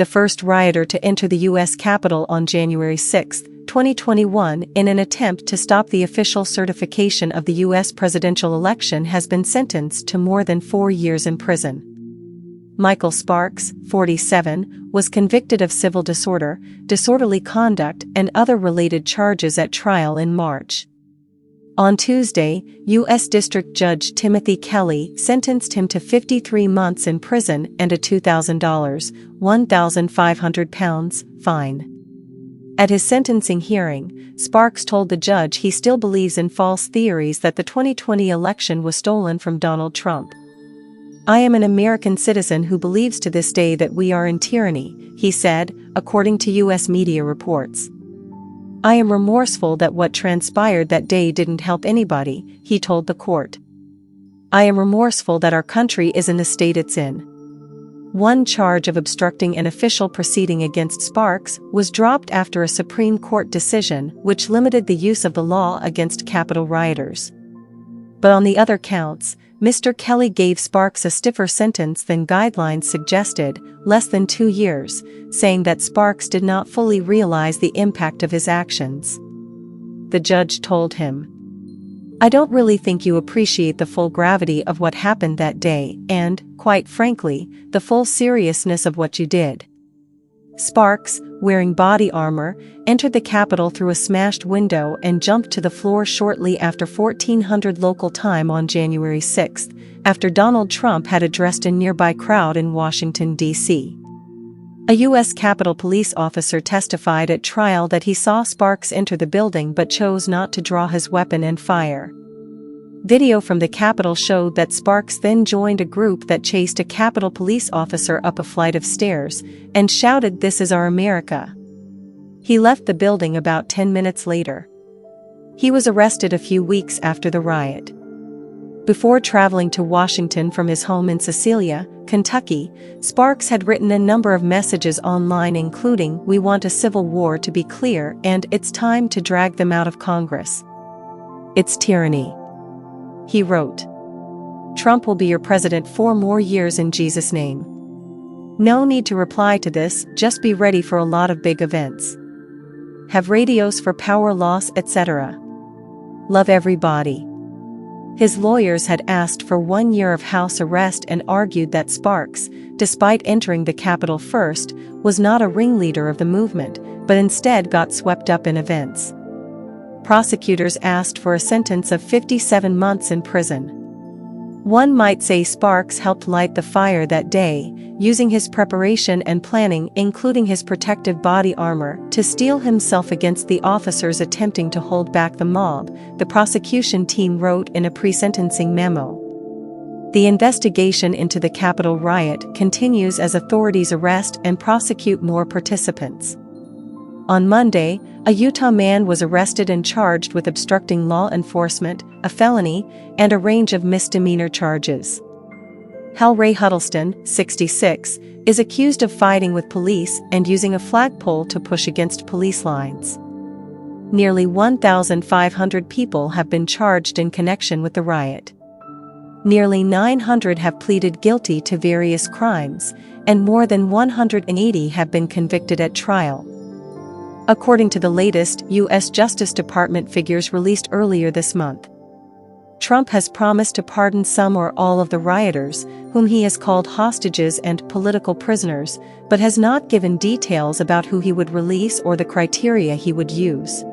the first rioter to enter the U.S. Capitol on January 6, 2021, in an attempt to stop the official certification of the U.S. presidential election, has been sentenced to more than 4 years in prison. Michael Sparks, 47, was convicted of civil disorder, disorderly conduct, and other related charges at trial in March. On Tuesday, U.S. District Judge Timothy Kelly sentenced him to 53 months in prison and a $2,000 (£1,500) fine. At his sentencing hearing, Sparks told the judge he still believes in false theories that the 2020 election was stolen from Donald Trump. "I am an American citizen who believes to this day that we are in tyranny," he said, according to U.S. media reports. "I am remorseful that what transpired that day didn't help anybody," he told the court. "I am remorseful that our country is in the state it's in." One charge of obstructing an official proceeding against Sparks was dropped after a Supreme Court decision which limited the use of the law against Capitol rioters. But on the other counts, Mr. Kelly gave Sparks a stiffer sentence than guidelines suggested, less than 2 years, saying that Sparks did not fully realize the impact of his actions. The judge told him, "I don't really think you appreciate the full gravity of what happened that day and, quite frankly, the full seriousness of what you did." Sparks, wearing body armor, entered the Capitol through a smashed window and jumped to the floor shortly after 1400 local time on January 6, after Donald Trump had addressed a nearby crowd in Washington, D.C. A U.S. Capitol police officer testified at trial that he saw Sparks enter the building but chose not to draw his weapon and fire. Video from the Capitol showed that Sparks then joined a group that chased a Capitol police officer up a flight of stairs and shouted, "This is our America." He left the building about 10 minutes later. He was arrested a few weeks after the riot. Before traveling to Washington from his home in Cecilia, Kentucky, Sparks had written a number of messages online including, "We want a civil war to be clear," and "It's time to drag them out of Congress. It's tyranny." He wrote, "Trump will be your president 4 more years in Jesus' name. No need to reply to this, just be ready for a lot of big events. Have radios for power loss, etc. Love everybody." His lawyers had asked for 1 year of house arrest and argued that Sparks, despite entering the Capitol first, was not a ringleader of the movement, but instead got swept up in events. Prosecutors asked for a sentence of 57 months in prison. One might say Sparks helped light the fire that day, using his preparation and planning, including his protective body armor, to steel himself against the officers attempting to hold back the mob, the prosecution team wrote in a pre-sentencing memo. The investigation into the Capitol riot continues as authorities arrest and prosecute more participants. On Monday, a Utah man was arrested and charged with obstructing law enforcement, a felony, and a range of misdemeanor charges. Hal Ray Huddleston, 66, is accused of fighting with police and using a flagpole to push against police lines. Nearly 1,500 people have been charged in connection with the riot. Nearly 900 have pleaded guilty to various crimes, and more than 180 have been convicted at trial. According to the latest U.S. Justice Department figures released earlier this month, Trump has promised to pardon some or all of the rioters, whom he has called hostages and political prisoners, but has not given details about who he would release or the criteria he would use.